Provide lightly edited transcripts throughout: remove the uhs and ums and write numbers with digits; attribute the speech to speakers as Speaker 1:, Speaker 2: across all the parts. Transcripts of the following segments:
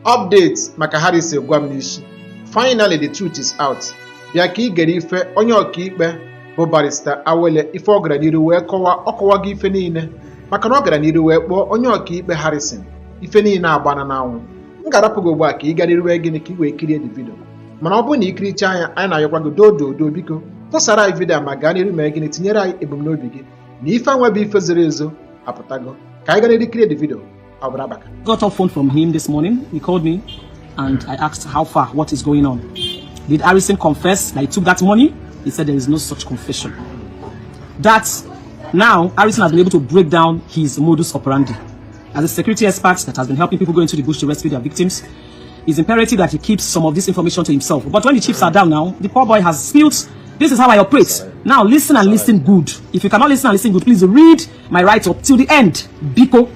Speaker 1: Updates maka Harrison Gwamnishi. Finally, the truth is out. Bịa ka ị gere ife onye ọkaikpe bụ barrister Awele ife ọ gara n'iru wee ọkọwa gị ife niile maka na ọ gara n'iru wee kpọọ onye ọkaikpe Harrison ife niile agbana n'anwụ. M ga-arapụ gị ugbu a ka ị gara iru gịnị ka ị wee kirie the video. Mana ọ bụrụ na ị kiricha anya anyị na-ayọkwa gị dododo biko tụsara anyị vidio ma gaa n'iru mee gịnị tinyere anyị ebumnobi gị na ife anwa bụ ife zoro ezo apụtago ka anyị gaa n'iru kirie the video.
Speaker 2: Got a phone from him this morning. He called me and I asked how far, what is going on. Did Harrison confess that he took that money? He said there is no such confession. That now Harrison has been able to break down his modus operandi. As a security expert that has been helping people go into the bush to rescue their victims, it's imperative that he keeps some of this information to himself. But when the chips are down now, the poor boy has spilled, this is how I operate. Now listen and listen good. If you cannot listen and listen good, please read my write-up till the end. Biko.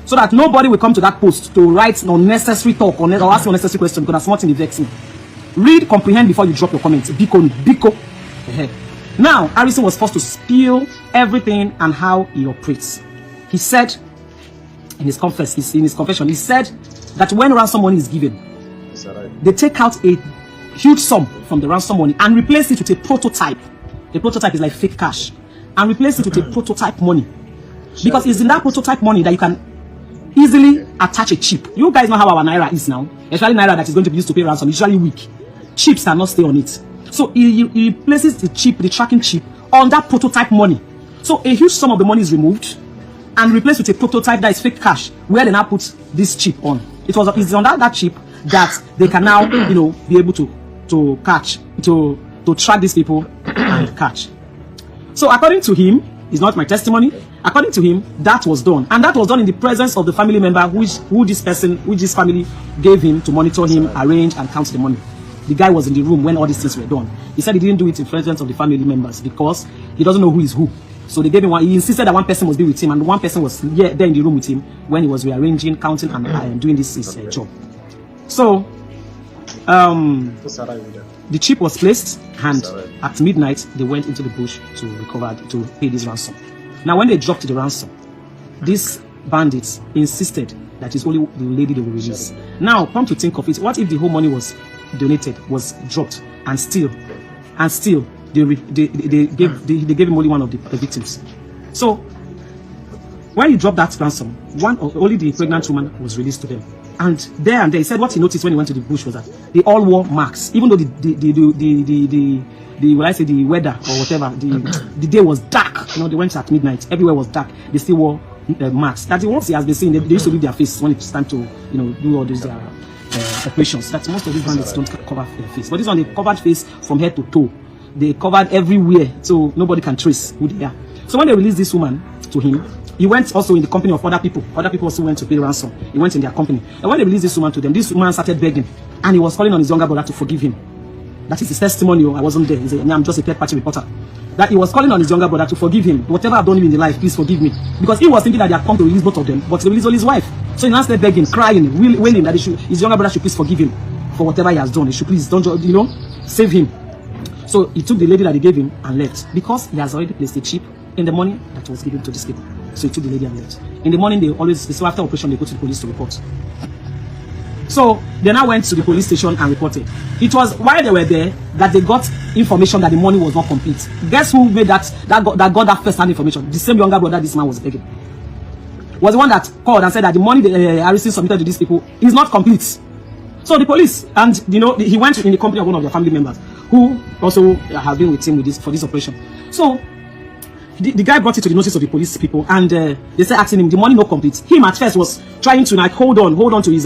Speaker 2: So that nobody will come to that post to write unnecessary talk or ask unnecessary questions because that's not in the vexing. Read, comprehend before you drop your comments. Biko. Now, Harrison was forced to spill everything and how he operates. He said in his confession, he said that when ransom money is given, they take out a huge sum from the ransom money and replace it with a prototype. The prototype is like fake cash. And replace it with a prototype money. Because it's in that prototype money that you can easily attach a chip. You guys know how our Naira is now. Especially Naira that is going to be used to pay ransom. Usually weak. Chips cannot stay on it. So he places the chip, the tracking chip, on that prototype money. So a huge sum of the money is removed and replaced with a prototype that is fake cash, where they now put this chip on. It's on that chip that they can now, be able to catch, to track these people and catch. So according to him, it's not my testimony. According to him, that was done, and that was done in the presence of the family member who this family gave him to monitor him, arrange and count the money. The guy was in the room when all these things were done. He said he didn't do it in presence of the family members because he doesn't know who is who. So they gave him he insisted that one person must be with him, and one person was there in the room with him when he was rearranging, counting, and doing this job. So the chip was placed, and at midnight they went into the bush to pay this ransom. Now, when they dropped the ransom, these bandits insisted that it's only the lady they will release. Now, come to think of it, what if the whole money was donated, was dropped, and still they gave him only one of the victims? So, when he dropped that ransom, only the pregnant woman was released to them. And there, he said what he noticed when he went to the bush was that they all wore masks, even though the weather or whatever, the day was dark. They went at midnight. Everywhere was dark. They still wore masks. That once he has been seen, they used to leave their face when it's time to, do all these operations. That most of these bandits don't cover their face. But this one, they covered face from head to toe. They covered everywhere, so nobody can trace who they are. So when they released this woman to him, he went also in the company of other people. Other people also went to pay ransom. He went in their company. And when they released this woman to them, this woman started begging. And he was calling on his younger brother to forgive him. That is his testimony. I wasn't there. He said, I'm just a third-party reporter. That he was calling on his younger brother to forgive him. Whatever I've done in the life, please forgive me. Because he was thinking that they had come to release both of them, but they released only his wife. So he now started begging, crying, wailing that his younger brother should please forgive him for whatever he has done. He should please, save him. So he took the lady that he gave him and left. Because he has already placed a chip in the money that was given to these people. So he took the lady and left. In the morning, so after operation, they go to the police to report. So they now went to the police station and reported. It was while they were there that they got information that the money was not complete. Guess who made that got that first-hand information? The same younger brother this man was begging. Was the one that called and said that the money Harrison submitted to these people is not complete. So the police, and he went in the company of one of their family members who also have been with him for this operation. So the guy brought it to the notice of the police people, and they started asking him, the money not complete. Him at first was trying to hold on to his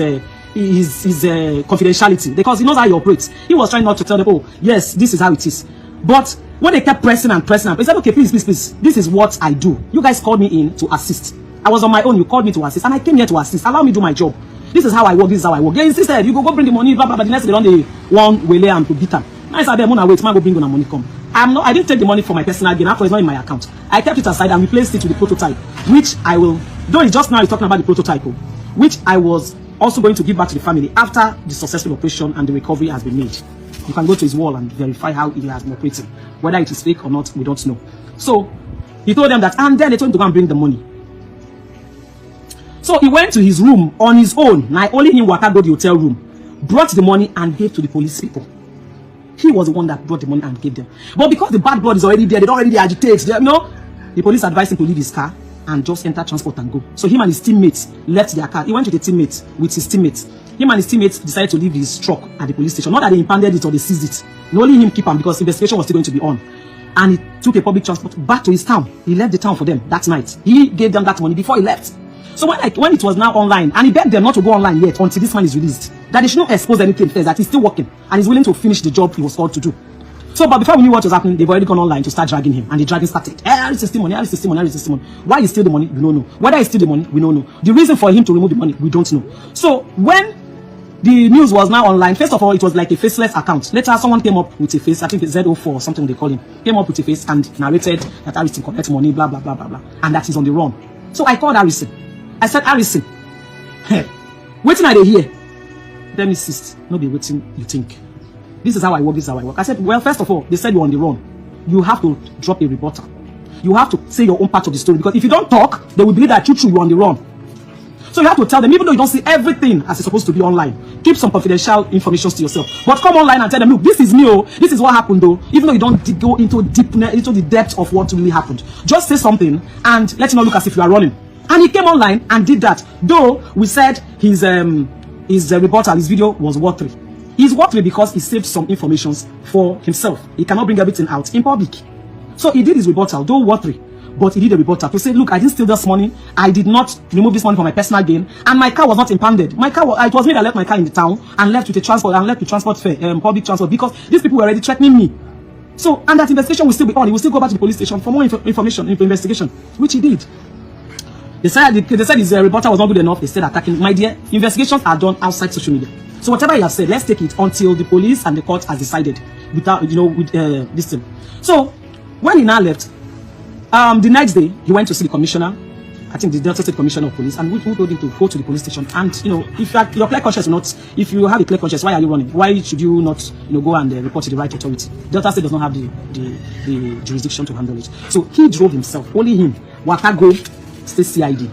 Speaker 2: confidentiality, because he knows how he operates. He was trying not to tell them, oh yes, this is how it is. But when they kept pressing, he said, okay, please, this is what I do. You guys called me in to assist. I was on my own, you called me to assist, and I came here to assist. Allow me to do my job. This is how I work, They insisted, you go bring the money, blah, blah, blah. The next day, they one way and to beat them. I said, I'm gonna wait, man, go bring the money, come. I didn't take the money for my personal gain, after it's not in my account. I kept it aside and replaced it with the prototype, which I will, though it's just now he's talking about the prototype, which I was also going to give back to the family after the successful operation and the recovery has been made. You can go to his wall and verify how he has been operating. Whether it is fake or not, we don't know. So he told them that, and then they told him to go and bring the money. So he went to his room on his own. Now only him waka go to the hotel room, brought the money and gave to the police people. He was the one that brought the money and gave them. But because the bad blood is already there, they don't already agitate. The police advised him to leave his car and just enter transport and go. So him and his teammates left their car. He went to the teammates with his teammates. Him and his teammates decided to leave his truck at the police station. Not that they impounded it or they seized it. Only him keep him because investigation was still going to be on. And he took a public transport back to his town. He left the town for them that night. He gave them that money before he left. So when it was now online, and he begged them not to go online yet until this man is released, that they should not expose anything first, that he's still working and he's willing to finish the job he was called to do. So, but before we knew what was happening, they've already gone online to start dragging him, and the dragging started. Harry testimony, Harry testimony, Harry testimony. Why he steal the money? We don't know. Whether he steal the money, we don't know. The reason for him to remove the money, we don't know. So when the news was now online, first of all, it was like a faceless account. Later, someone came up with a face, I think it's Z04 or something they call him, came up with a face and narrated that Harrison collects money, blah, blah, blah, blah, blah, and that he's on the run. So I called Harrison. I said, Harrison, hey, waiting I hear. Let me insist. No be waiting, you think. This is how I work, this is how I work. I said, well, first of all, they said you're on the run. You have to drop a rebuttal. You have to say your own part of the story, because if you don't talk, they will believe that you're on the run. So you have to tell them, even though you don't see everything as it's supposed to be online, keep some confidential information to yourself. But come online and tell them, look, this is me, this is what happened though, even though you don't go into the depth of what really happened. Just say something and let it not look as if you are running. And he came online and did that. Though we said his rebuttal, his video was worthy. He's worthy because he saved some information for himself. He cannot bring everything out in public. So he did his rebuttal, though worthy. But he did a rebuttal to say, look, I didn't steal this money. I did not remove this money from my personal gain. And my car was not impounded. My car, it was me that left my car in the town and left with a transport and left with transport fare, public transport, because these people were already threatening me. So, and that investigation will still be on. He will still go back to the police station for more information, investigation, which he did. They said his rebuttal was not good enough. They said attacking. My dear, investigations are done outside social media. So whatever he has said, let's take it until the police and the court has decided without, with this thing. So when he now left, the next day he went to see the commissioner, I think the Delta State Commissioner of Police, and who told him to go to the police station. And if your clear conscience not, if you have a clear conscience, why are you running? Why should you not, go and report to the right authority? Delta State does not have the jurisdiction to handle it. So he drove himself, only him, Waka go State CID.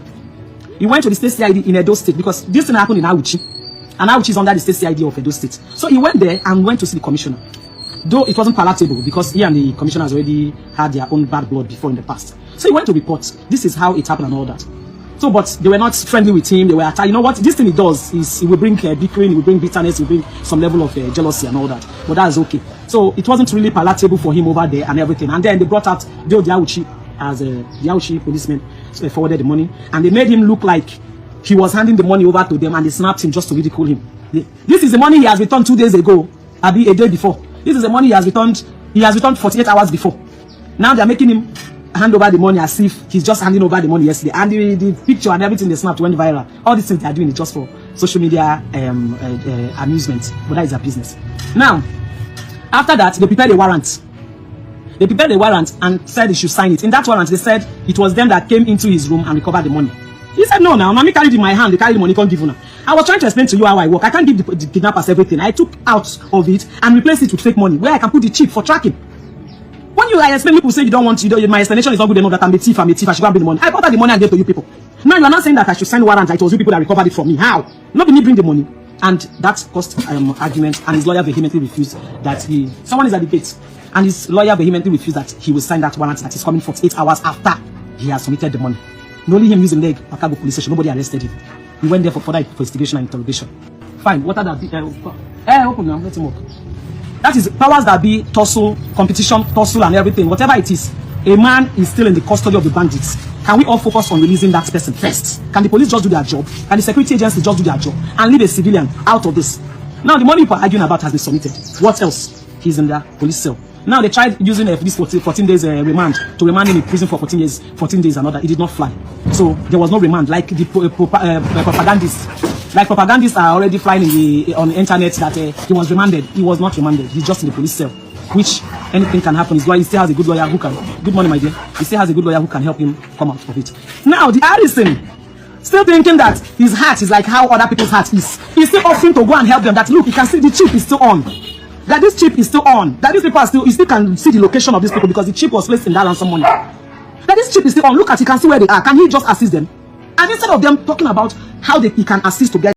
Speaker 2: He went to the State CID in Edo State because this thing happened in Auchi, and Auchi is under the State CID of Edo State. So he went there and went to see the commissioner. Though it wasn't palatable because he and the commissioner has already had their own bad blood before in the past. So he went to report. This is how it happened and all that. So, but they were not friendly with him. They were attacked. You know what? This thing he does is it will bring bickering, it will bring bitterness, it will bring some level of jealousy and all that. But that's okay. So it wasn't really palatable for him over there and everything. And then they brought out Joe Diauchi as the Diauchi policeman, so they forwarded the money, and they made him look like he was handing the money over to them, and they snapped him just to ridicule him. This is the money he has returned 2 days ago, Abi, a day before. This is the money he has returned 48 hours before. Now they're making him hand over the money as if he's just handing over the money yesterday. And the picture and everything they snapped went viral. All these things they are doing is just for social media amusement, but that is their business. Now, after that, they prepared a warrant. They prepared a warrant and said he should sign it. In that warrant, they said it was them that came into his room and recovered the money. He said, no, now, mommy carried it in my hand. They carried the money, can't give you now. I was trying to explain to you how I work. I can't give the kidnappers everything. I took out of it and replaced it with fake money, where I can put the chip for tracking. When I explain, people say you don't want to, my explanation is not good enough that I'm a thief, I should go and bring the money. I brought out the money and gave to you people. Now you are not saying that I should sign warrant. I told you people that recovered it from me. How? Not me bring the money. And that caused argument, and his lawyer vehemently refused that someone is at the gate, and his lawyer vehemently refused that he will sign that warrant that is coming 48 hours after he has submitted the money. Only him using leg, Akago police station, nobody arrested him. He went there for further investigation and interrogation. Fine, what are that? Open now, let him walk. That is powers that be, tussle, competition, tussle and everything, whatever it is. A man is still in the custody of the bandits. Can we all focus on releasing that person first? Can the police just do their job? Can the security agency just do their job? And leave a civilian out of this? Now, the money people are arguing about has been submitted. What else? He's in the police cell. Now, they tried using this 14 days remand to remand him in prison for 14 days and all that. It did not fly. So, there was no remand. Like the propagandists. Like propagandists are already flying on the internet that he was remanded. He was not remanded. He's just in the police cell. Which anything can happen. His lawyer, he still has a good lawyer who can. Good morning, my dear. He still has a good lawyer who can help him come out of it. Now, the Harrison, still thinking that his heart is like how other people's heart is. He's still offering to go and help them. That look, you can see the chip is still on. That this chip is still on. That these people are still, you still can see the location of these people because the chip was placed in that ransom money. That this chip is still on. Look at, you can see where they are. Can he just assist them? And instead of them talking about how he can assist to get